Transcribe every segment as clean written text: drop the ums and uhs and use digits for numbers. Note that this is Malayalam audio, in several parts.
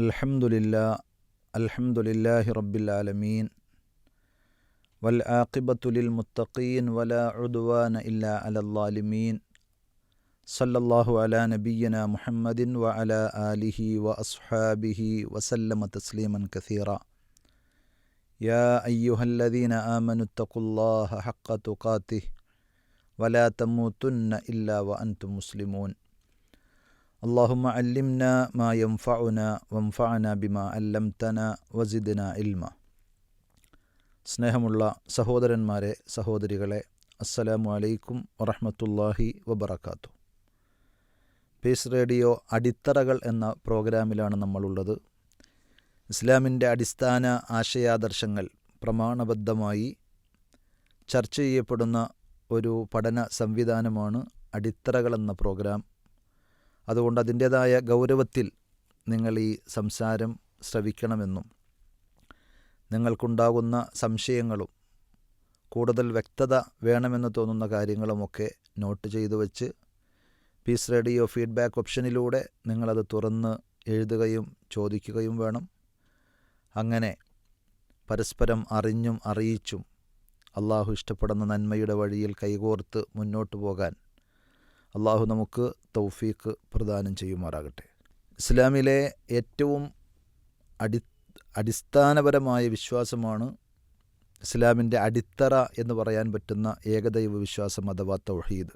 അൽഹംദുലില്ലാഹി റബ്ബിൽ ആലമീൻ വൽ ആഖിബത്തു ലിൽ മുത്തഖീൻ വലാ ഉദ്വാന ഇല്ലാ അലൽ ളാലിമീൻ സല്ലല്ലാഹു അലാ നബിയ്യിനാ മുഹമ്മദിൻ വ അലാ ആലിഹി വ അസ്ഹാബിഹി വസല്ലമ തസ്ലീമൻ കസീറ. യാ അയ്യുഹല്ലദീന ആമനുത്തഖുല്ലാഹ ഹഖ്ക തുഖാതിഹി വലാ തമൂതുന്ന ഇല്ലാ വ അൻതും മുസ്ലിമൂൻ. അല്ലാഹുമ്മ അല്ലിംനാ മാ യൻഫഉനാ വൻഫഅനാ ബിമാ അല്ലംതനാ വസിദ്നാ ഇൽമ. സ്നേഹമുള്ള സഹോദരന്മാരെ, സഹോദരികളെ, അസ്സലാമു അലൈക്കും വറഹ്മത്തുള്ളാഹി വബറകാതുഹു. പീസ് റേഡിയോ അടിത്തറകൾ എന്ന പ്രോഗ്രാമിലാണ് നമ്മളുള്ളത്. ഇസ്ലാമിൻ്റെ അടിസ്ഥാന ആശയാദർശങ്ങൾ പ്രമാണബദ്ധമായി ചർച്ച ചെയ്യപ്പെടുന്ന ഒരു പഠന സംവിധാനമാണ് അടിത്തറകൾ എന്ന പ്രോഗ്രാം. അതുകൊണ്ട് അതിൻ്റേതായ ഗൗരവത്തിൽ നിങ്ങൾ ഈ സംസാരം ശ്രവിക്കണമെന്നും നിങ്ങൾക്കുണ്ടാകുന്ന സംശയങ്ങളും കൂടുതൽ വ്യക്തത വേണമെന്ന് തോന്നുന്ന കാര്യങ്ങളുമൊക്കെ നോട്ട് ചെയ്തു വച്ച് പീസ് റേഡിയോ ഫീഡ്ബാക്ക് ഓപ്ഷനിലൂടെ നിങ്ങളത് തുറന്ന് എഴുതുകയും ചോദിക്കുകയും വേണം. അങ്ങനെ പരസ്പരം അറിഞ്ഞും അറിയിച്ചും അള്ളാഹു ഇഷ്ടപ്പെടുന്ന നന്മയുടെ വഴിയിൽ കൈകോർത്ത് മുന്നോട്ട് പോകാൻ അള്ളാഹു നമുക്ക് തൗഫീഖ് പ്രദാനം ചെയ്യുമാറാകട്ടെ. ഇസ്ലാമിലെ ഏറ്റവും അടിസ്ഥാനപരമായ വിശ്വാസമാണ് ഇസ്ലാമിൻ്റെ അടിത്തറ എന്ന് പറയാൻ പറ്റുന്ന ഏകദൈവ വിശ്വാസം അഥവാ തൗഹീദ്.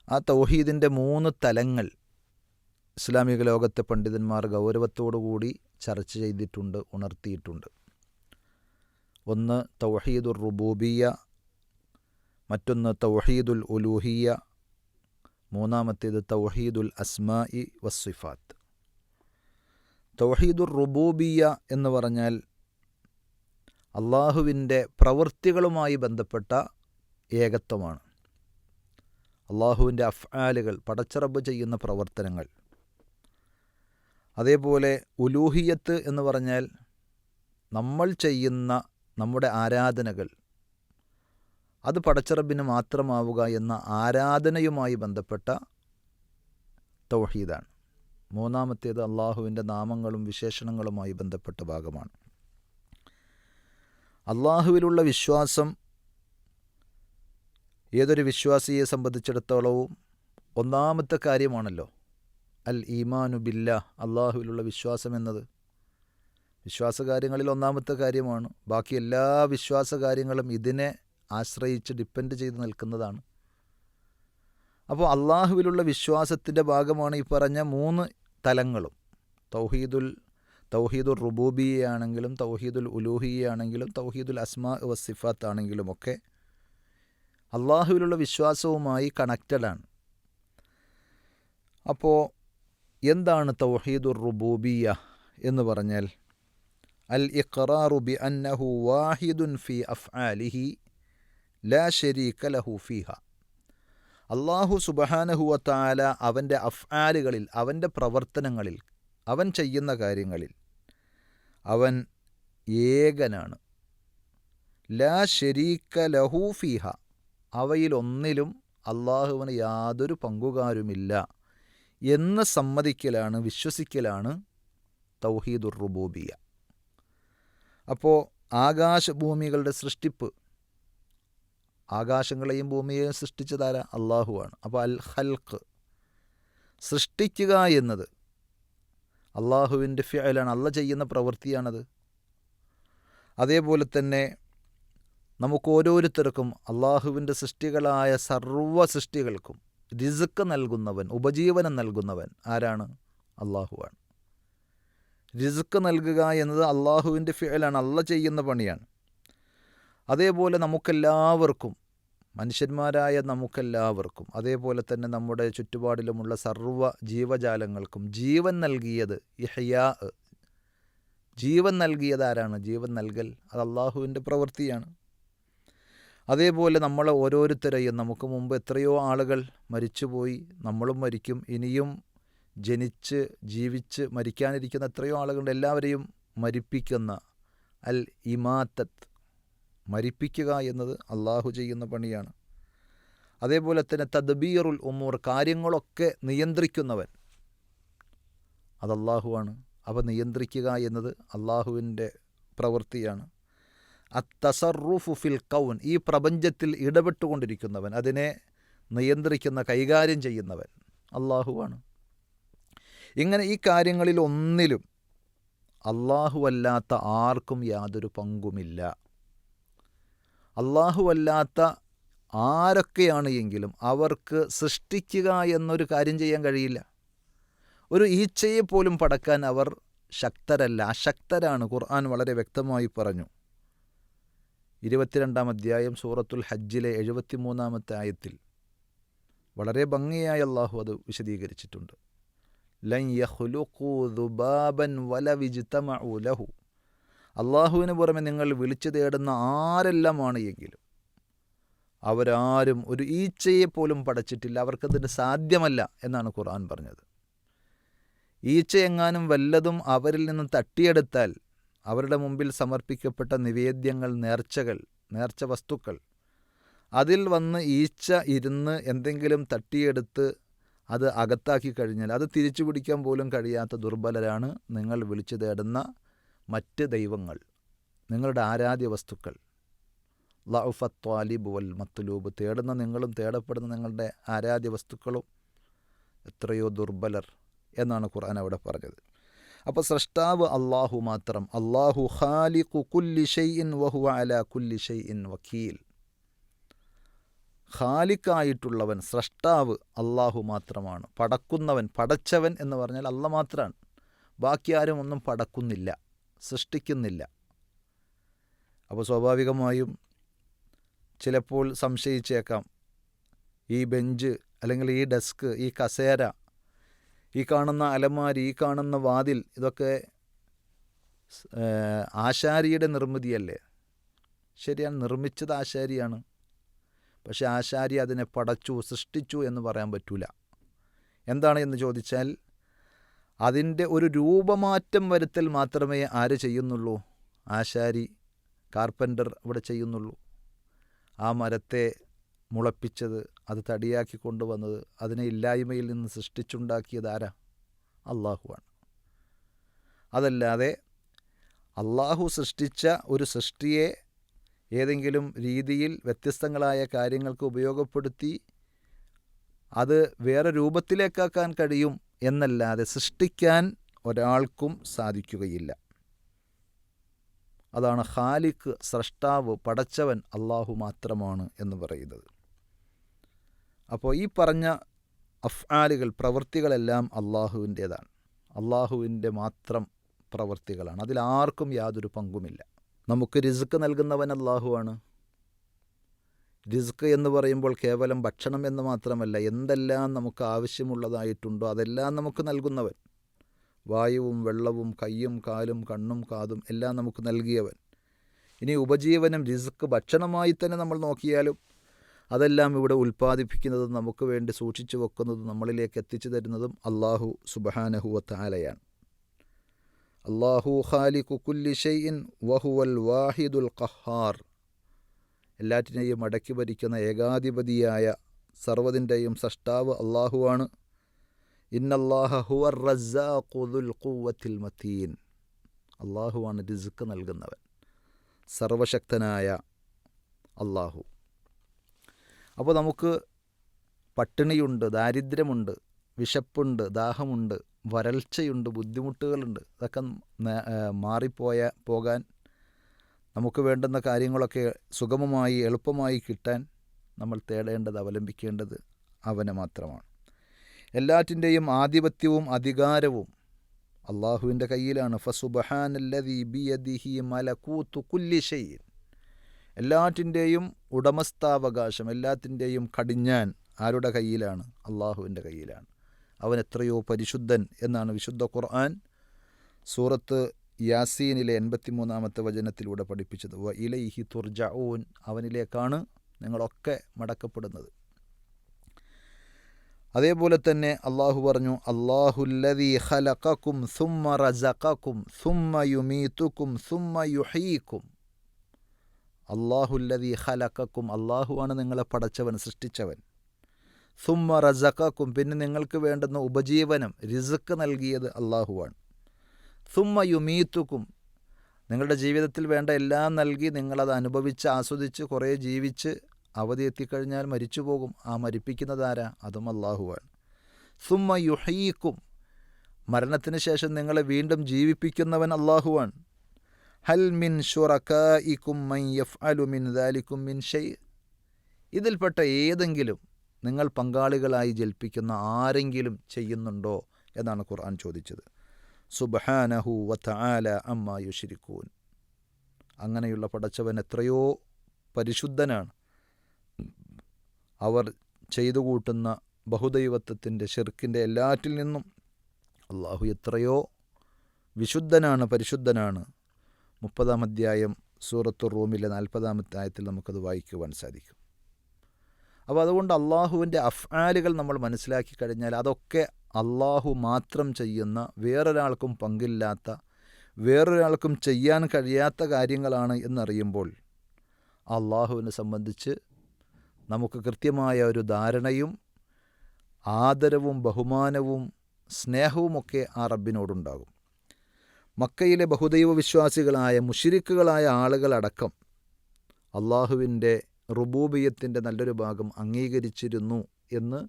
ആ തൗഹീദിൻ്റെ 3 തലങ്ങൾ ഇസ്ലാമിക ലോകത്തെ പണ്ഡിതന്മാർ ഗൗരവത്തോടുകൂടി ചർച്ച ചെയ്തിട്ടുണ്ട്, ഉണർത്തിയിട്ടുണ്ട്. ഒന്ന് തൗഹീദുർ റുബൂബിയ്യ, മറ്റൊന്ന് തൗഹീദുൽ ഉലൂഹിയ്യ, മൂന്നാമത്തേത് തൗഹീദുൽ അസ്മാഇ വസ്സിഫാത്ത്. തൗഹീദുർ റുബൂബിയ്യ എന്ന് പറഞ്ഞാൽ അള്ളാഹുവിൻ്റെ പ്രവൃത്തികളുമായി ബന്ധപ്പെട്ട ഏകത്വമാണ്. അള്ളാഹുവിൻ്റെ അഫ്ആലുകൾ, പടച്ചറബ് ചെയ്യുന്ന പ്രവർത്തനങ്ങൾ. അതേപോലെ ഉലൂഹിയത്ത് എന്ന് പറഞ്ഞാൽ നമ്മൾ ചെയ്യുന്ന നമ്മുടെ ആരാധനകൾ അത് പടച്ചറബിന് മാത്രമാവുക എന്ന ആരാധനയുമായി ബന്ധപ്പെട്ട തൗഹീദാണ്. മൂന്നാമത്തേത് അള്ളാഹുവിൻ്റെ നാമങ്ങളും വിശേഷണങ്ങളുമായി ബന്ധപ്പെട്ട ഭാഗമാണ്. അള്ളാഹുവിലുള്ള വിശ്വാസം ഏതൊരു വിശ്വാസിയെ സംബന്ധിച്ചിടത്തോളവും ഒന്നാമത്തെ കാര്യമാണല്ലോ. അൽ ഈമാനു ബില്ലാഹ്, അള്ളാഹുവിലുള്ള വിശ്വാസം എന്നത് വിശ്വാസകാര്യങ്ങളിൽ ഒന്നാമത്തെ കാര്യമാണ്. ബാക്കി എല്ലാ വിശ്വാസകാര്യങ്ങളും ഇതിനെ ആശ്രയിച്ച് ഡിപ്പെൻഡ് ചെയ്ത് നിൽക്കുന്നതാണ്. അപ്പോൾ അള്ളാഹുവിലുള്ള വിശ്വാസത്തിൻ്റെ ഭാഗമാണ് ഈ പറഞ്ഞ 3 തലങ്ങളും. തൗഹീദുൽ റുബൂബിയ്യയാണെങ്കിലും തൗഹീദുൽ ഉലൂഹിയ്യയാണെങ്കിലും തൗഹീദുൽ അസ്മാ വസ്സിഫാത്ത് ആണെങ്കിലും ഒക്കെ അള്ളാഹുവിലുള്ള വിശ്വാസവുമായി കണക്റ്റഡാണ്. അപ്പോൾ എന്താണ് തൗഹീദുർ റുബൂബിയ്യ എന്ന് പറഞ്ഞാൽ? അൽ ഇഖ്റാറു ബി അന്നഹു വാഹിദുൻ ഫി അഫ്ആലിഹി ലാ ശരീക ലഹു ഫീഹ. അള്ളാഹു സുബ്ഹാനഹു വ തആല അവൻ്റെ അഫ്ആലുകളിൽ, അവൻ്റെ പ്രവർത്തനങ്ങളിൽ, അവൻ ചെയ്യുന്ന കാര്യങ്ങളിൽ അവൻ ഏകനാണ്. ലാ ശരീക ലഹു ഫീഹ, അവയിലൊന്നിലും അള്ളാഹുവിന് യാതൊരു പങ്കുകാരുമില്ല എന്ന് സമ്മതിക്കലാണ്, വിശ്വസിക്കലാണ് തൗഹീദുർ റുബൂബിയ്യ. അപ്പോൾ ആകാശഭൂമികളുടെ സൃഷ്ടിപ്പ്, ആകാശങ്ങളെയും ഭൂമിയെയും സൃഷ്ടിച്ചതാരാ? അള്ളാഹുവാണ്. അപ്പോൾ അൽ ഖൽഖ്, സൃഷ്ടിക്കുക എന്നത് അള്ളാഹുവിൻ്റെ ഫിഅലാണ്, അള്ളാഹ് ചെയ്യുന്ന പ്രവൃത്തിയാണത്. അതേപോലെ തന്നെ നമുക്ക് ഓരോരുത്തർക്കും അള്ളാഹുവിൻ്റെ സൃഷ്ടികളായ സർവ്വ സൃഷ്ടികൾക്കും റിസ്ക് നൽകുന്നവൻ, ഉപജീവനം നൽകുന്നവൻ ആരാണ്? അള്ളാഹുവാണ്. റിസ്ക് നൽകുക എന്നത് അള്ളാഹുവിൻ്റെ ഫിഅലാണ്, അള്ളാഹ് ചെയ്യുന്ന പണിയാണ്. അതേപോലെ നമുക്കെല്ലാവർക്കും, മനുഷ്യന്മാരായ നമുക്കെല്ലാവർക്കും, അതേപോലെ തന്നെ നമ്മുടെ ചുറ്റുപാടിലുമുള്ള സർവ്വ ജീവജാലങ്ങൾക്കും ജീവൻ നൽകിയത് ഇഹ്യാ, ജീവൻ നൽകിയത് ആരാണ്? ജീവൻ നൽകൽ അത് അള്ളാഹുവിൻ്റെ പ്രവൃത്തിയാണ്. അതേപോലെ നമ്മളെ ഓരോരുത്തരെയും, നമുക്ക് മുമ്പ് എത്രയോ ആളുകൾ മരിച്ചുപോയി, നമ്മളും മരിക്കും, ഇനിയും ജനിച്ച് ജീവിച്ച് മരിക്കാനിരിക്കുന്ന എത്രയോ ആളുകളുണ്ട്. എല്ലാവരെയും മരിപ്പിക്കുന്ന അൽ ഇമാത്തത്ത്, മരിപ്പിക്കുക എന്നത് അള്ളാഹു ചെയ്യുന്ന പണിയാണ്. അതേപോലെ തന്നെ തദ്ബീറുൽ ഉമൂർ, കാര്യങ്ങളൊക്കെ നിയന്ത്രിക്കുന്നവൻ അത് അള്ളാഹുവാണ്. അപ്പോൾ നിയന്ത്രിക്കുക എന്നത് അള്ളാഹുവിൻ്റെ പ്രവൃത്തിയാണ്. അത്തസറുഫു ഫിൽ കൗൻ, ഈ പ്രപഞ്ചത്തിൽ ഇടപെട്ടുകൊണ്ടിരിക്കുന്നവൻ, അതിനെ നിയന്ത്രിക്കുന്ന, കൈകാര്യം ചെയ്യുന്നവൻ അള്ളാഹുവാണ്. ഇങ്ങനെ ഈ കാര്യങ്ങളിൽ ഒന്നിലും അല്ലാഹുവല്ലാത്ത ആർക്കും യാതൊരു പങ്കുമില്ല. അല്ലാഹുവല്ലാത്ത ആരൊക്കെയാണ് എങ്കിലും അവർക്ക് സൃഷ്ടിക്കുക എന്നൊരു കാര്യം ചെയ്യാൻ കഴിയില്ല. ഒരു ഈച്ചയെ പോലും പടക്കാൻ അവർ ശക്തരല്ല, അശക്തരാണ്. ഖുർആൻ വളരെ വ്യക്തമായി പറഞ്ഞു. 22-ാം അധ്യായം സൂറത്തുൽ ഹജ്ജിലെ 73-ാമത്തെ ആയത്തിൽ വളരെ ഭംഗിയായി അള്ളാഹു അത് വിശദീകരിച്ചിട്ടുണ്ട്. ലൻ യഖ്ലുഖൂ ദുബാബൻ വലൗ ഇജ്തമഉ ലഹു, അള്ളാഹുവിന് പുറമെ നിങ്ങൾ വിളിച്ചു തേടുന്ന ആരെല്ലാമാണ് എങ്കിലും അവരാരും ഒരു ഈച്ചയെ പോലും പടച്ചിട്ടില്ല, അവർക്കതിന് സാധ്യമല്ല എന്നാണ് ഖുർആൻ പറഞ്ഞത്. ഈച്ചയെങ്ങാനും വല്ലതും അവരിൽ നിന്ന് തട്ടിയെടുത്താൽ അവരുടെ മുമ്പിൽ സമർപ്പിക്കപ്പെട്ട നിവേദ്യങ്ങൾ, നേർച്ച വസ്തുക്കൾ, അതിൽ വന്ന് ഈച്ച ഇരുന്ന് എന്തെങ്കിലും തട്ടിയെടുത്ത് അത് അകത്താക്കി കഴിഞ്ഞാൽ അത് തിരിച്ചു പിടിക്കാൻ പോലും കഴിയാത്ത ദുർബലരാണ് നിങ്ങൾ വിളിച്ചു തേടുന്ന മറ്റ് ദൈവങ്ങൾ, നിങ്ങളുടെ ആരാധ്യ വസ്തുക്കൾ. ലഉഫത്ത് ത്വാലിബ് വൽ മത്ലൂബ്, തേടുന്ന നിങ്ങളും തേടപ്പെടുന്ന നിങ്ങളുടെ ആരാധ്യ വസ്തുക്കളും എത്രയോ ദുർബലർ എന്നാണ് ഖുർആൻ അവിടെ പറഞ്ഞത്. അപ്പോൾ സ്രഷ്ടാവ് അള്ളാഹു മാത്രം. അള്ളാഹു ഖാലിഖു കുല്ലി ഷൈഇൻ വഹുവ അലാ കുല്ലി ഷൈഇൻ വക്കീൽ. ഖാലിക്കായിട്ടുള്ളവൻ, സ്രഷ്ടാവ് അള്ളാഹു മാത്രമാണ്. പടക്കുന്നവൻ, പടച്ചവൻ എന്ന് പറഞ്ഞാൽ അള്ളാഹ് മാത്രമാണ്. ബാക്കി ആരും ഒന്നും പടക്കുന്നില്ല, സൃഷ്ടിക്കുന്നില്ല. അപ്പോൾ സ്വാഭാവികമായും ചിലപ്പോൾ സംശയിച്ചേക്കാം, ഈ ബെഞ്ച് അല്ലെങ്കിൽ ഈ ഡെസ്ക്, ഈ കസേര, ഈ കാണുന്ന അലമാരി, ഈ കാണുന്ന വാതിൽ, ഇതൊക്കെ ആശാരിയുടെ നിർമ്മിതിയല്ലേ? ശരിയാണ്, നിർമ്മിച്ചത് ആശാരിയാണ്. പക്ഷെ ആശാരി അതിനെ പടച്ചു, സൃഷ്ടിച്ചു എന്ന് പറയാൻ പറ്റൂല. എന്താണ് എന്ന് ചോദിച്ചാൽ അതിൻ്റെ ഒരു രൂപമാറ്റം വരുത്തൽ മാത്രമേ ആര് ചെയ്യുന്നുള്ളൂ? ആശാരി, കാർപ്പൻ്റർ ഇവിടെ ചെയ്യുന്നുള്ളൂ. ആ മരത്തെ മുളപ്പിച്ചത്, അത് തടിയാക്കി കൊണ്ടുവന്നത്, അതിനെ ഇല്ലായ്മയിൽ നിന്ന് സൃഷ്ടിച്ചുണ്ടാക്കിയത് ആരാ? അള്ളാഹുവാണ്. അതല്ലാതെ അള്ളാഹു സൃഷ്ടിച്ച ഒരു സൃഷ്ടിയെ ഏതെങ്കിലും രീതിയിൽ വ്യത്യസ്തങ്ങളായ കാര്യങ്ങൾക്ക് ഉപയോഗപ്പെടുത്തി അത് വേറെ രൂപത്തിലേക്കാക്കാൻ കഴിയും എന്നല്ലാതെ സൃഷ്ടിക്കാൻ ഒരാൾക്കും സാധിക്കുകയില്ല. അതാണ് ഖാലിഖ്, സ്രഷ്ടാവ്, പടച്ചവൻ അള്ളാഹു മാത്രമാണ് എന്ന് പറയുന്നത്. അപ്പോൾ ഈ പറഞ്ഞ അഫ്ആലുകൾ, പ്രവൃത്തികളെല്ലാം അള്ളാഹുവിൻ്റേതാണ്, അള്ളാഹുവിൻ്റെ മാത്രം പ്രവൃത്തികളാണ്. അതിലാർക്കും യാതൊരു പങ്കുമില്ല. നമുക്ക് റിസ്ക് നൽകുന്നവൻ അള്ളാഹുവാണ്. റിസ്ക് എന്ന് പറയുമ്പോൾ കേവലം ഭക്ഷണം എന്ന് മാത്രമല്ല, എന്തെല്ലാം നമുക്ക് ആവശ്യമുള്ളതായിട്ടുണ്ടോ അതെല്ലാം നമുക്ക് നൽകുന്നവൻ. വായുവും വെള്ളവും കയ്യും കാലും കണ്ണും കാതും എല്ലാം നമുക്ക് നൽകിയവൻ. ഇനി ഉപജീവനം, റിസ്ക്, ഭക്ഷണമായി തന്നെ നമ്മൾ നോക്കിയാലും അതെല്ലാം ഇവിടെ ഉൽപ്പാദിപ്പിക്കുന്നതും നമുക്ക് വേണ്ടി സൂക്ഷിച്ചു വെക്കുന്നതും നമ്മളിലേക്ക് എത്തിച്ചു തരുന്നതും അള്ളാഹു സുബ്ഹാനഹു വ തആലയാണ്. അള്ളാഹു ഖാലിഖു കുല്ലി ഷൈഇൻ വഹുവൽ വാഹിദുൽ ഖഹാർ. എല്ലാറ്റിനെയും അടക്കി ഭരിക്കുന്ന ഏകാധിപതിയായ സർവ്വതിൻ്റെയും സൃഷ്ടാവ് അള്ളാഹുവാണ്. ഇന്നല്ലാഹ ഹുവർ റസ്സാഖു ദുൽ ഖുവ്വത്തിൽ മതീൻ. അള്ളാഹുവാണ് റിസ്ക് നൽകുന്നവൻ, സർവശക്തനായ അള്ളാഹു. അപ്പോൾ നമുക്ക് പട്ടിണിയുണ്ട്, ദാരിദ്ര്യമുണ്ട്, വിശപ്പുണ്ട്, ദാഹമുണ്ട്, വരൾച്ചയുണ്ട്, ബുദ്ധിമുട്ടുകളുണ്ട്. ഇതൊക്കെ പോകാൻ നമുക്ക് വേണ്ടുന്ന കാര്യങ്ങളൊക്കെ സുഗമമായി എളുപ്പമായി കിട്ടാൻ നമ്മൾ തേടേണ്ടത്, അവലംബിക്കേണ്ടത് അവനെ മാത്രമാണ്. എല്ലാറ്റിൻ്റെയും ആധിപത്യവും അധികാരവും അള്ളാഹുവിൻ്റെ കയ്യിലാണ്. ഫസുബ്ഹാനല്ലദീ ബിയദിഹി മലകൂതു കുല്ലി ഷൈഇൻ. എല്ലാറ്റിൻ്റെയും ഉടമസ്ഥാവകാശം, എല്ലാത്തിൻ്റെയും കടിഞ്ഞാൻ ആരുടെ കയ്യിലാണ്? അള്ളാഹുവിൻ്റെ കയ്യിലാണ്. അവൻ എത്രയോ പരിശുദ്ധൻ എന്നാണ് വിശുദ്ധ ഖുർആൻ സൂറത്ത് യാസീനിലെ 83-ാമത്തെ വചനത്തിലൂടെ പഠിപ്പിച്ചത്. വ ഇലൈഹി തുർജഊൻ, അവനിലേക്കാണ് നിങ്ങളൊക്കെ മടക്കപ്പെടുന്നത്. അതേപോലെ തന്നെ അള്ളാഹു പറഞ്ഞു, അല്ലാഹുല്ലദീ ഖലഖകും സുമ്മ റസഖകും സുമ്മ യുമീതുകും സുമ്മ യുഹീകും. അല്ലാഹുല്ലദീ ഖലഖകും, അള്ളാഹുവാണ് നിങ്ങളെ പടച്ചവൻ, സൃഷ്ടിച്ചവൻ. സുമ്മ റസഖക്കും, പിന്നെ നിങ്ങൾക്ക് വേണ്ടുന്ന ഉപജീവനം റിസ്ക് നൽകിയത് അള്ളാഹുവാണ്. സുമ്മ യുമീത്തുക്കും, നിങ്ങളുടെ ജീവിതത്തിൽ വേണ്ട എല്ലാം നൽകി നിങ്ങളത് അനുഭവിച്ച് ആസ്വദിച്ച് കുറേ ജീവിച്ച് അവധി എത്തിക്കഴിഞ്ഞാൽ മരിച്ചു പോകും. ആ മരിപ്പിക്കുന്നതാരാ? അതും അള്ളാഹുവാണ്. സുമ്മ യുഹീക്കും, മരണത്തിന് ശേഷം നിങ്ങളെ വീണ്ടും ജീവിപ്പിക്കുന്നവൻ അള്ളാഹുവാണ്. ഹൽ മിൻ ശുറകാഇകും മൻ യഫ്അലു മിൻ ദാലികും മിൻ ഷൈ, ഇതിൽപ്പെട്ട ഏതെങ്കിലും നിങ്ങൾ പങ്കാളികളായി ജൽപ്പിക്കുന്ന ആരെങ്കിലും ചെയ്യുന്നുണ്ടോ എന്നാണ് ഖുർആൻ ചോദിച്ചത്. സുബ്ഹാനഹു വതആല അമ്മാ യുശ്രികൂൻ, അങ്ങനെയുള്ള പടച്ചവൻ എത്രയോ പരിശുദ്ധനാണ്. അവർ ചെയ്തു കൂട്ടുന്ന ബഹുദൈവത്വത്തിൻ്റെ ഷിർക്കിൻ്റെ എല്ലാറ്റിൽ നിന്നും അള്ളാഹു എത്രയോ വിശുദ്ധനാണ്, പരിശുദ്ധനാണ്. 30-ാം അധ്യായം സൂറത്തുർ റൂമിലെ 40-ാമത്തെ ആയത്തിൽ നമുക്കത് വായിക്കുവാൻ സാധിക്കും. അപ്പോൾ അതുകൊണ്ട് അള്ളാഹുവിൻ്റെ അഫ്ആലുകൾ നമ്മൾ മനസ്സിലാക്കി കഴിഞ്ഞാൽ അതൊക്കെ അള്ളാഹു മാത്രം ചെയ്യുന്ന, വേറൊരാൾക്കും പങ്കില്ലാത്ത, വേറൊരാൾക്കും ചെയ്യാൻ കഴിയാത്ത കാര്യങ്ങളാണ് എന്നറിയുമ്പോൾ അള്ളാഹുവിനെ സംബന്ധിച്ച് നമുക്ക് കൃത്യമായ ഒരു ധാരണയും ആദരവും ബഹുമാനവും സ്നേഹവുമൊക്കെ ആ റബ്ബിനോടുണ്ടാകും. മക്കയിലെ ബഹുദൈവ വിശ്വാസികളായ മുശ്രിക്കുകളായ ആളുകളടക്കം അള്ളാഹുവിൻ്റെ റുബൂബിയത്തിൻ്റെ നല്ലൊരു ഭാഗം അംഗീകരിച്ചിരുന്നു എന്ന്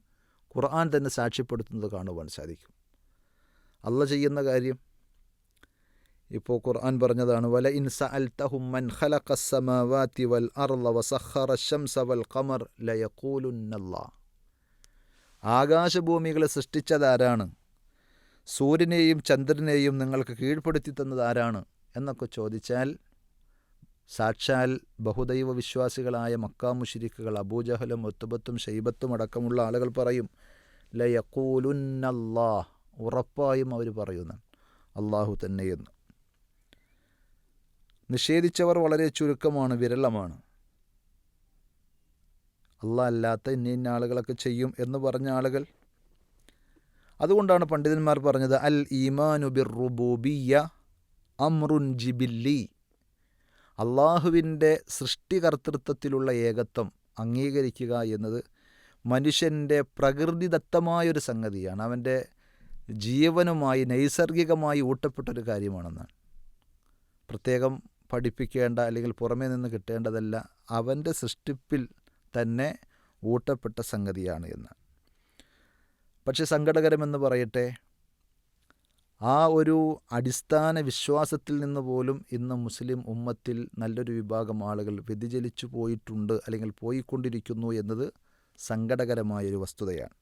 ഖുർആൻ തന്നെ സാക്ഷ്യപ്പെടുത്തുന്നത് കാണുവാൻ സാധിക്കും. അള്ളാഹ് ചെയ്യുന്ന കാര്യം ഇപ്പോൾ ഖുർആൻ പറഞ്ഞതാണ്, വല ഇൻ സഅൽതഹും മൻ ഖലഖസ് സമാവാതി വൽ അർള വസഖറ ശംസ വൽ ഖമർ ലയഖൂലുന്നല്ലാഹ്, ആകാശഭൂമികളെ സൃഷ്ടിച്ചതാരാണ്, സൂര്യനെയും ചന്ദ്രനെയും നിങ്ങൾക്ക് കീഴ്പ്പെടുത്തി തന്നതാരാണ് എന്നൊക്കെ ചോദിച്ചാൽ സാക്ഷാൽ ബഹുദൈവ വിശ്വാസികളായ മക്കാ മുശ്രിക്കുകൾ അബൂജഹലും ഉത്ബത്തും ഷൈബത്തും അടക്കമുള്ള ആളുകൾ പറയും ലയഖൂലുന്നല്ലാഹ്, ഉറപ്പായും അവർ പറയുന്നു അള്ളാഹു തന്നെയെന്ന്. നിഷേധിച്ചവർ വളരെ ചുരുക്കമാണ്, വിരളമാണ്. അള്ളാഹ് അല്ലാത്ത ഇന്ന ആളുകളൊക്കെ ചെയ്യും എന്ന് പറഞ്ഞ ആളുകൾ. അതുകൊണ്ടാണ് പണ്ഡിതന്മാർ പറഞ്ഞത് അൽ ഈമാനു ബിർ റുബൂബിയ്യ അംറുൻ ജിബില്ലി, അള്ളാഹുവിൻ്റെ സൃഷ്ടികർത്തൃത്വത്തിലുള്ള ഏകത്വം അംഗീകരിക്കുക എന്നത് മനുഷ്യൻ്റെ പ്രകൃതിദത്തമായൊരു സംഗതിയാണ്, അവൻ്റെ ജീവനുമായി നൈസർഗികമായി ഊട്ടപ്പെട്ടൊരു കാര്യമാണെന്നാണ്. പ്രത്യേകം പഠിപ്പിക്കേണ്ട അല്ലെങ്കിൽ പുറമേ നിന്ന് കിട്ടേണ്ടതല്ല, അവൻ്റെ സൃഷ്ടിപ്പിൽ തന്നെ ഊട്ടപ്പെട്ട സംഗതിയാണ് എന്ന്. പക്ഷെ സങ്കടകരമെന്ന് പറയട്ടെ, ആ ഒരു അടിസ്ഥാന വിശ്വാസത്തിൽ നിന്ന് പോലും ഇന്ന് മുസ്ലിം ഉമ്മത്തിൽ നല്ലൊരു വിഭാഗം ആളുകൾ വ്യതിചലിച്ചു പോയിട്ടുണ്ട് അല്ലെങ്കിൽ പോയിക്കൊണ്ടിരിക്കുന്നു എന്നത് സങ്കടകരമായൊരു വസ്തുതയാണ്.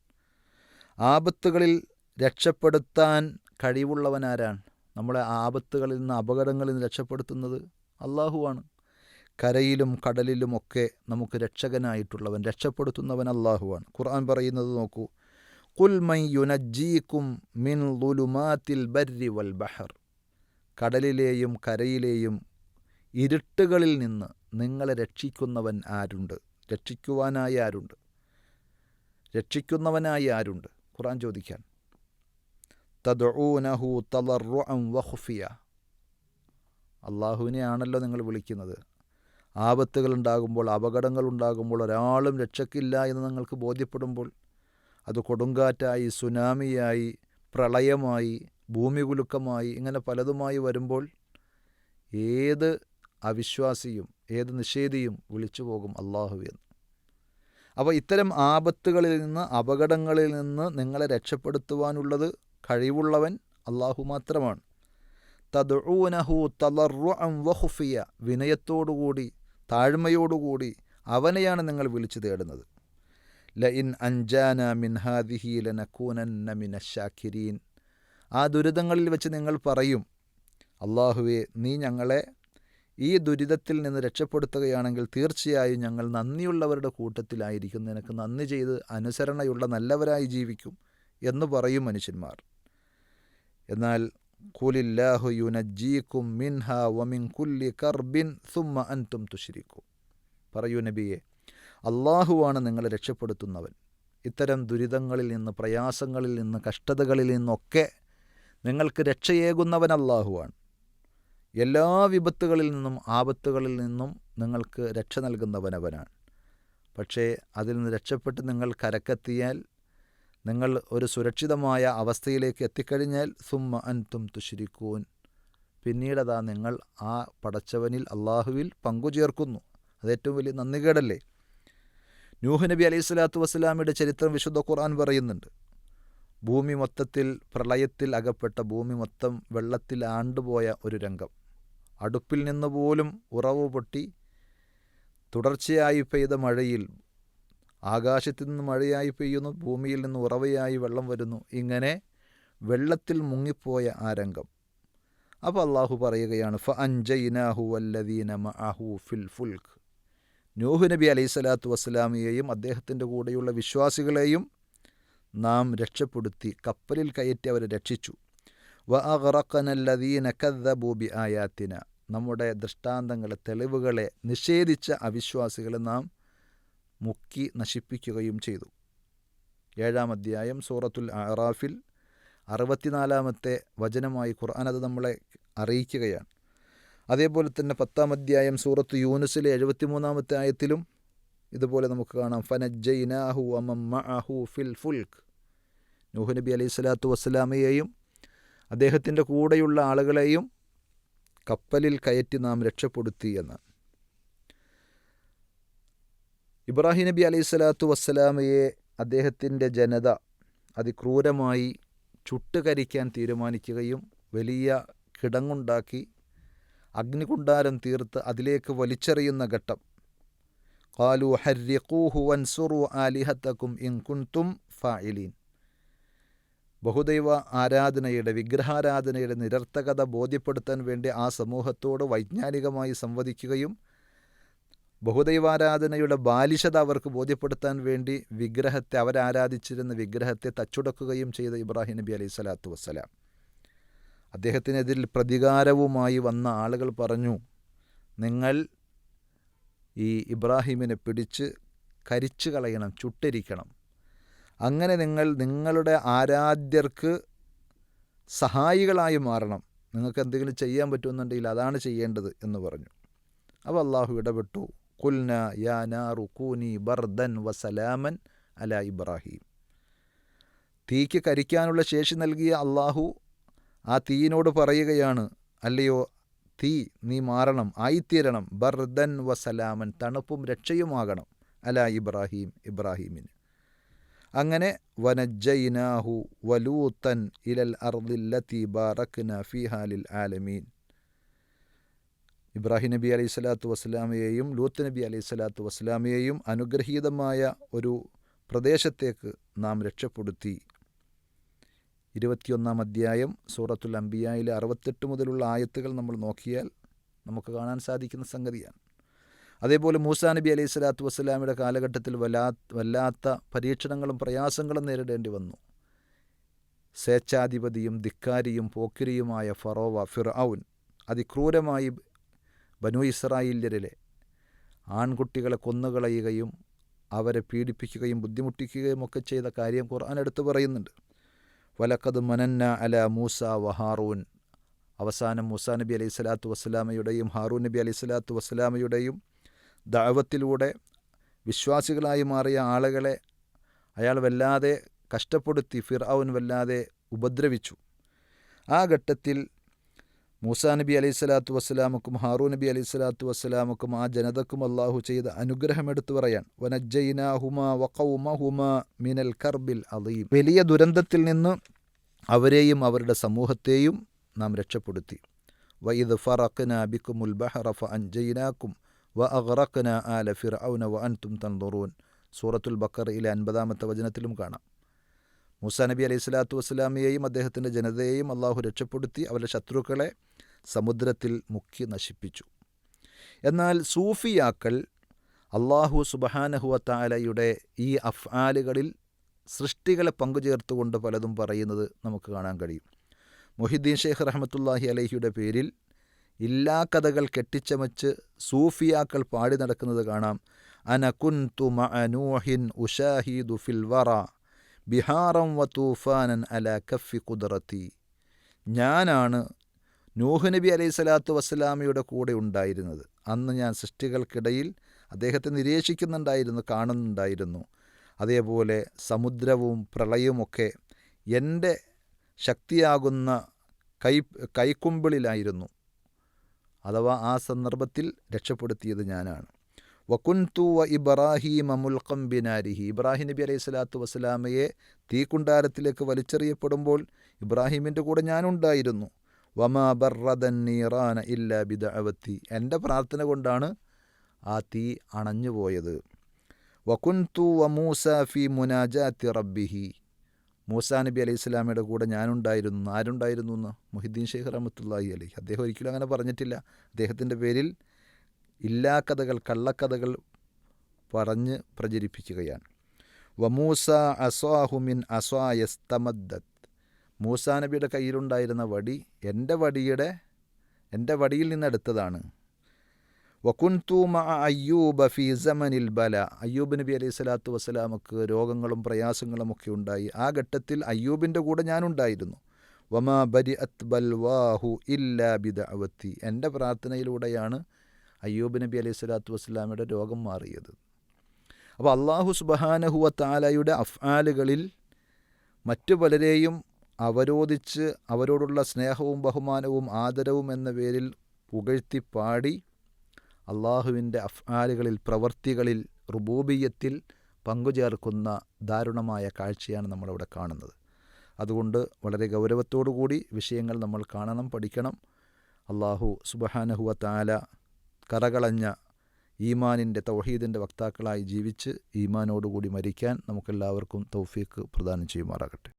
ആപത്തുകളിൽ രക്ഷപ്പെടുത്താൻ കഴിവുള്ളവനാരാണ്? നമ്മളെ ആപത്തുകളിൽ നിന്ന്, അപകടങ്ങളിൽ നിന്ന് രക്ഷപ്പെടുത്തുന്നത് അള്ളാഹുവാണ്. കരയിലും കടലിലുമൊക്കെ നമുക്ക് രക്ഷകനായിട്ടുള്ളവൻ, രക്ഷപ്പെടുത്തുന്നവൻ അള്ളാഹുവാണ്. ഖുർആൻ പറയുന്നത് നോക്കൂ, ഖുൽ മൻ യുനജ്ജീകും മിൻ ളുലുമാത്തിൽ ബർരി വൽ ബഹർ, കടലിലെയും കരയിലെയും ഇരുട്ടുകളിൽ നിന്ന് നിങ്ങളെ രക്ഷിക്കുന്നവൻ ആരുണ്ട്? രക്ഷിക്കുവാനായി ആരുണ്ട്? രക്ഷിക്കുന്നവനായി ആരുണ്ട്? ഖുർആൻ ചോദിക്കാൻ. തദ്ഊനഹു തളർറുഅൻ വഖുഫിയ, അള്ളാഹുവിനെയാണല്ലോ നിങ്ങൾ വിളിക്കുന്നത്. ആപത്തുകളുണ്ടാകുമ്പോൾ, അപകടങ്ങളുണ്ടാകുമ്പോൾ, ഒരാളും രക്ഷക്കില്ല എന്ന് നിങ്ങൾക്ക് ബോധ്യപ്പെടുമ്പോൾ, അത് കൊടുങ്കാറ്റായി, സുനാമിയായി, പ്രളയമായി, ഭൂമികുലുക്കമായി, ഇങ്ങനെ പലതുമായി വരുമ്പോൾ ഏത് അവിശ്വാസിയും ഏത് നിഷേധിയും വിളിച്ചു പോകും അള്ളാഹു എന്ന്. അപ്പോൾ ഇത്തരം ആപത്തുകളിൽ നിന്ന്, അപകടങ്ങളിൽ നിന്ന് നിങ്ങളെ രക്ഷപ്പെടുത്തുവാനുള്ളത് കഴിവുള്ളവൻ അള്ളാഹു മാത്രമാണ്. തദ്ഊനഹു തളർറുഅൻ വഖുഫിയ, വിനയത്തോടുകൂടി താഴ്മയോടുകൂടി അവനെയാണ് നിങ്ങൾ വിളിച്ചു തേടുന്നത്. ലഇൻ അൻജാന മിൻ ഹാദിഹി ലനകൂനന്ന മിനശ്ശാകിരീൻ, ആ ദുരിതങ്ങളിൽ വെച്ച് നിങ്ങൾ പറയും, അള്ളാഹുവേ നീ ഞങ്ങളെ ഈ ദുരിതത്തിൽ നിന്ന് രക്ഷപ്പെടുത്തുകയാണെങ്കിൽ തീർച്ചയായും ഞങ്ങൾ നന്ദിയുള്ളവരുടെ കൂട്ടത്തിലായിരിക്കും, നിനക്ക് നന്ദി ചെയ്ത് അനുസരണയുള്ള നല്ലവരായി ജീവിക്കും എന്ന് പറയും മനുഷ്യന്മാർ. എന്നാൽ ഖുലില്ലാഹു യുനജ്ജീകും മിൻഹാ വമിൻ കുല്ലി കർബിൻ സുമ്മ അൻതും തുശ്രിക്കൂ, പറയൂ നബിയെ, അള്ളാഹുവാണ് നിങ്ങളെ രക്ഷപ്പെടുത്തുന്നവൻ. ഇത്തരം ദുരിതങ്ങളിൽ നിന്ന്, പ്രയാസങ്ങളിൽ നിന്ന്, കഷ്ടതകളിൽ നിന്നൊക്കെ നിങ്ങൾക്ക് രക്ഷയേകുന്നവൻ അള്ളാഹുവാണ്. എല്ലാ വിപത്തുകളിൽ നിന്നും, ആപത്തുകളിൽ നിന്നും നിങ്ങൾക്ക് രക്ഷ നൽകുന്നവൻ അവനാണ്. പക്ഷേ അതിൽ നിന്ന് രക്ഷപ്പെട്ട് നിങ്ങൾ കരക്കെത്തിയാൽ, നിങ്ങൾ ഒരു സുരക്ഷിതമായ അവസ്ഥയിലേക്ക് എത്തിക്കഴിഞ്ഞാൽ സുമ്മ അൻതും തുശ്രിക്കൂൻ, പിന്നീടതാ നിങ്ങൾ ആ പടച്ചവനിൽ അള്ളാഹുവിൽ പങ്കുചേർക്കുന്നു. അതേറ്റവും വലിയ നന്ദികേടല്ലേ? നൂഹ് നബി അലൈഹി സ്വലാത്തു വസ്സലാമിയുടെ ചരിത്രം വിശുദ്ധ ഖുർആൻ പറയുന്നുണ്ട്. ഭൂമി മൊത്തത്തിൽ പ്രളയത്തിൽ അകപ്പെട്ട, ഭൂമി മൊത്തം വെള്ളത്തിൽ ആണ്ടുപോയ ഒരു രംഗം. അടുപ്പിൽ നിന്ന് പോലും ഉറവ് പൊട്ടി തുടർച്ചയായി പെയ്ത മഴയിൽ ആകാശത്തു നിന്ന് മഴയായി പെയ്യുന്നു, ഭൂമിയിൽ നിന്ന് ഉറവയായി വെള്ളം വരുന്നു. ഇങ്ങനെ വെള്ളത്തിൽ മുങ്ങിപ്പോയ ആ രംഗം. അപ്പോൾ അള്ളാഹു പറയുകയാണ്, ഫഅൻജയ്നാഹു വല്ലദീന മഅഹു ഫിൽ ഫുൽക്ക്, നൂഹ് നബി അലൈഹി സ്വലാത്തു വസ്സലാമിയെയും അദ്ദേഹത്തിൻ്റെ കൂടെയുള്ള വിശ്വാസികളെയും നാം രക്ഷപ്പെടുത്തി, കപ്പലിൽ കയറ്റി അവരെ രക്ഷിച്ചു. വഅഗ്റഖനല്ലദീന കദ്ദബൂ ബിആയാതിന, നമ്മുടെ ദൃഷ്ടാന്തങ്ങളെ, തെളിവുകളെ നിഷേധിച്ച അവിശ്വാസികളെ നാം മുക്കി നശിപ്പിക്കുകയും ചെയ്തു. 7-ാം അധ്യായം സൂറത്തുൽ അഅറാഫിൽ 64-ാമത്തെ വചനമായി ഖുർആൻ അത് നമ്മളെ അറിയിക്കുകയാണ്. അതേപോലെ തന്നെ 10-ാം അധ്യായം സൂറത്ത് യൂനുസിലെ 73-ാമത്തെ ആയത്തിലും ഇതുപോലെ നമുക്ക് കാണാം. ഫനജ്ജയ്നാഹു വമൻ മഅഹു ഫിൽ ഫുൽക്ക്, നൂഹ് നബി അലൈഹി സ്വലാത്തു വസ്സലാമയെയും അദ്ദേഹത്തിൻ്റെ കൂടെയുള്ള ആളുകളെയും കപ്പലിൽ കയറ്റി നാം രക്ഷപ്പെടുത്തി എന്നാണ്. ഇബ്രാഹിം നബി അലൈഹി സ്വലാത്തു വസ്സലാമയെ അദ്ദേഹത്തിൻ്റെ ജനത അതിക്രൂരമായി ചുട്ടുകരിക്കാൻ തീരുമാനിക്കുകയും വലിയ കിടങ്ങുണ്ടാക്കി അഗ്നികുണ്ടാരം തീർത്ത് അതിലേക്ക് വലിച്ചെറിയുന്ന ഘട്ടം. ഖാലു ഹർരിഖൂഹു വൻസുറു ആലിഹത്തക്കും ഇൻ കുൻതും ഫാഇലീൻ, ബഹുദൈവ ആരാധനയുടെ, വിഗ്രഹാരാധനയുടെ നിരർത്ഥകത ബോധ്യപ്പെടുത്താൻ വേണ്ടി ആ സമൂഹത്തോട് വൈജ്ഞാനികമായി സംവദിക്കുകയും ബഹുദൈവാരാധനയുടെ ബാലിശത അവർക്ക് ബോധ്യപ്പെടുത്താൻ വേണ്ടി വിഗ്രഹത്തെ, അവരാരാധിച്ചിരുന്ന വിഗ്രഹത്തെ തച്ചുടക്കുകയും ചെയ്ത ഇബ്രാഹിം നബി അലൈഹി സ്വലാത്തു വസ്സലാം, അദ്ദേഹത്തിനെതിരിൽ പ്രതികാരവുമായി വന്ന ആളുകൾ പറഞ്ഞു, നിങ്ങൾ ഈ ഇബ്രാഹിമിനെ പിടിച്ച് കരിച്ചു കളയണം, ചുട്ടരിക്കണം. അങ്ങനെ നിങ്ങൾ നിങ്ങളുടെ ആരാധ്യർക്ക് സഹായികളായി മാറണം. നിങ്ങൾക്ക് എന്തെങ്കിലും ചെയ്യാൻ പറ്റുമെന്നുണ്ടെങ്കിൽ അതാണ് ചെയ്യേണ്ടത് എന്ന് പറഞ്ഞു. അപ്പോൾ അള്ളാഹു ഇടപെട്ടു. ഖുൽന യാ നാറു കൂനി ബർദൻ വസലാമൻ അലാ ഇബ്രാഹിം. തീക്ക് കരിക്കാനുള്ള ശേഷി നൽകിയ അള്ളാഹു ആ തീയിനോട് പറയുകയാണ്, അല്ലയോ തീ, നീ മാറണം, ആയിത്തീരണം, ബർദൻ വസലാമൻ, തണുപ്പും രക്ഷയുമാകണം, അലാ ഇബ്രാഹിം, ഇബ്രാഹിമിന്. അങ്ങനെ വനജ്ജയ്നാഹു വലൂത്തൻ ഇലൽ അർദില്ലത്തി ബാറക്ന ഫീഹാ ലിൽ ആലമീൻ, ഇബ്രാഹിം നബി അലൈഹി സ്വലാത്തു വസ്സലാമയെയും ലൂത്ത് നബി അലൈഹി സ്വലാത്തു വസ്സലാമയെയും അനുഗ്രഹീതമായ ഒരു പ്രദേശത്തേക്ക് നാം രക്ഷപ്പെടുത്തി. 21-ാം അധ്യായം സൂറത്തുൽ അംബിയായിലെ 68 മുതലുള്ള ആയത്തുകൾ നമ്മൾ നോക്കിയാൽ നമുക്ക് കാണാൻ സാധിക്കുന്ന സംഗതിയാണ്. അതേപോലെ മൂസാ നബി അലൈഹി സ്വലാത്തു വസ്സലാമിയുടെ കാലഘട്ടത്തിൽ വല്ലാത്ത പരീക്ഷണങ്ങളും പ്രയാസങ്ങളും നേരിടേണ്ടി വന്നു. സ്വേച്ഛാധിപതിയും ധിക്കാരിയും പോക്കിരിയുമായ ഫിർഔൻ അതിക്രൂരമായി ബനു ഇസ്രായേല്യരിലെ ആൺകുട്ടികളെ കൊന്നുകളയുകയും അവരെ പീഡിപ്പിക്കുകയും ബുദ്ധിമുട്ടിക്കുകയും ഒക്കെ ചെയ്ത കാര്യം ഖുർആൻ എടുത്തു പറയുന്നുണ്ട്. വലഖദ് മനന്ന അല മൂസ വ ഹാറൂൻ, അവസാനം മൂസാ നബി അലൈഹി സ്വലാത്തു വസ്സലാമയുടെയും ഹാറൂൻ നബി അലൈഹി സ്വലാത്തു വസ്സലാമയുടെയും ദഅവത്തിലൂടെ വിശ്വാസികളായി മാറിയ ആളുകളെ അയാൾ വല്ലാതെ കഷ്ടപ്പെടുത്തി, ഫിർഔൻ വല്ലാതെ ഉപദ്രവിച്ചു. ആ ഘട്ടത്തിൽ മൂസാ നബി അലൈഹി സ്വലാത്തു വസ്സലാമക്കും ഹാറൂൻ നബി അലൈഹി സ്വലാത്തു വസ്സലാമക്കും ആ ജനതക്കും അള്ളാഹു ചെയ്ത അനുഗ്രഹം എടുത്തു പറയാൻ. വനജ്ജയ്നാഹുമാ വഖൗമഹുമാ മിനൽ കർബിൽ അദീം, വലിയ ദുരന്തത്തിൽ നിന്ന് അവരെയും അവരുടെ സമൂഹത്തെയും നാം രക്ഷപ്പെടുത്തി. വഇദ് ഫറഖ്നാ ബിക്കുമുൽ ബഹറ ഫഅൻജയ്നാകും വഅഗ്റഖ്നാ ആല ഫിർഔന വഅൻതും തൻദുറൂൻ, സൂറത്തുൽ ബഖറയിലെ 50-ാമത്തെ വചനത്തിലും കാണാം. മൂസാ നബി അലൈഹി സ്വലാത്തു വസ്സലാമിയെയും അദ്ദേഹത്തിൻ്റെ ജനതയെയും അള്ളാഹു രക്ഷപ്പെടുത്തി അവരുടെ ശത്രുക്കളെ സമുദ്രത്തിൽ മുക്കി നശിപ്പിച്ചു. എന്നാൽ സൂഫിയാക്കൾ അള്ളാഹു സുബ്ഹാനഹു വ തആലയുടെ ഈ അഫ്ആലുകളിൽ സൃഷ്ടികളെ പങ്കുചേർത്തുകൊണ്ട് പലതും പറയുന്നത് നമുക്ക് കാണാൻ കഴിയും. മുഹിദ്ദീൻ ഷെയ്ഖ് റഹ്മത്തുള്ളാഹി അലൈഹിയുടെ പേരിൽ ഇല്ലാ കഥകൾ കെട്ടിച്ചമച്ച് സൂഫിയാക്കൾ പാടി നടക്കുന്നത് കാണാം. അന കുൻതു മഅ നൂഹിൻ ഉശാഹിദു ഫിൽ വറ ബിഹാറം വ തൂഫാനൻ അല കഫി ഖുദ്റതി, ഞാനാണ് നൂഹ് നബി അലൈഹി സ്വലാത്തു വസ്സലാമയുടെ കൂടെ ഉണ്ടായിരുന്നത്. അന്ന് ഞാൻ സൃഷ്ടികൾക്കിടയിൽ അദ്ദേഹത്തെ നിരീക്ഷിക്കുന്നുണ്ടായിരുന്നു, കാണുന്നുണ്ടായിരുന്നു. അതേപോലെ സമുദ്രവും പ്രളയവുമൊക്കെ എൻ്റെ ശക്തിയാകുന്ന കൈക്കുമ്പിളിലായിരുന്നു. അഥവാ ആ സന്ദർഭത്തിൽ രക്ഷപ്പെടുത്തിയത് ഞാനാണ്. വകുൻതു വ ഇബ്രാഹീമ മുൽഖം ബിനാരിഹി, ഇബ്രാഹിം നബി അലൈഹി സ്വലാത്തു വസ്സലാമയെ തീക്കുണ്ടാരത്തിലേക്ക് വലിച്ചെറിയപ്പെടുമ്പോൾ ഇബ്രാഹിമിൻ്റെ കൂടെ ഞാനുണ്ടായിരുന്നു. വമാ ബർറദൻ നീറാന ഇല്ലാ ബിദഅവത്തി, എൻ്റെ പ്രാർത്ഥന കൊണ്ടാണ് ആ തീ അണഞ്ഞുപോയത്. വകുൻതു വ മൂസ ഫി മുനാജാത്തി റബ്ബിഹി, മൂസാ നബി അലൈഹി സ്വലാമയുടെ കൂടെ ഞാനുണ്ടായിരുന്നു. ആരുണ്ടായിരുന്നു എന്ന് മുഹിദ്ദീൻ ഷെയ്ഖ് റഹ്മത്തുള്ളാഹി അലൈഹി അദ്ദേഹം ഒരിക്കലും അങ്ങനെ പറഞ്ഞിട്ടില്ല. അദ്ദേഹത്തിൻ്റെ പേരിൽ ഇല്ലാ കഥകൾ, കള്ളക്കഥകൾ പറഞ്ഞ് പ്രചരിപ്പിക്കുകയാണ്. വമൂസ അസ്വാഹു മിൻ അസ്വായസ്തമദ്ദത്, മൂസാ നബിയുടെ കയ്യിലുണ്ടായിരുന്ന വടി എൻ്റെ വടിയിൽ നിന്നെടുത്തതാണ്. വകുൻതു മഅ അയ്യൂബ ഫി സമനിൽ ബല, അയ്യൂബ് നബി അലൈഹി സ്വലാത്തു വസ്സലാമക്ക് രോഗങ്ങളും പ്രയാസങ്ങളും ഒക്കെ ഉണ്ടായി. ആ ഘട്ടത്തിൽ അയ്യൂബിൻ്റെ കൂടെ ഞാനുണ്ടായിരുന്നു. വമാ ബരിഅത് ബൽവാഹു ഇല്ലാ ബിദഅവത്തി, എൻ്റെ പ്രാർത്ഥനയിലൂടെയാണ് അയ്യൂബ് നബി അലൈഹി സ്വലാത്തു വസ്സലാമയുടെ രോഗം മാറിയത്. അപ്പോൾ അള്ളാഹു സുബ്ഹാനഹു വ തആലയുടെ അഫ്ആലുകളിൽ മറ്റു പലരെയും അവരോധിച്ച് അവരോടുള്ള സ്നേഹവും ബഹുമാനവും ആദരവും എന്ന പേരിൽ പുകഴ്ത്തി പാടി അള്ളാഹുവിൻ്റെ അഫ്ആലുകളിൽ, പ്രവർത്തികളിൽ, റുബൂബിയ്യത്തിൽ പങ്കുചേർക്കുന്ന ദാരുണമായ കാഴ്ചയാണ് നമ്മളവിടെ കാണുന്നത്. അതുകൊണ്ട് വളരെ ഗൗരവത്തോടു കൂടി വിഷയങ്ങൾ നമ്മൾ കാണണം, പഠിക്കണം. അള്ളാഹു സുബ്ഹാനഹു വ തആല കറകളഞ്ഞ ഈമാനിൻ്റെ, തൗഹീദിൻ്റെ വക്താക്കളായി ജീവിച്ച് ഈമാനോടുകൂടി മരിക്കാൻ നമുക്കെല്ലാവർക്കും തൗഫീഖ് പ്രദാനം ചെയ്യുമാറാകട്ടെ.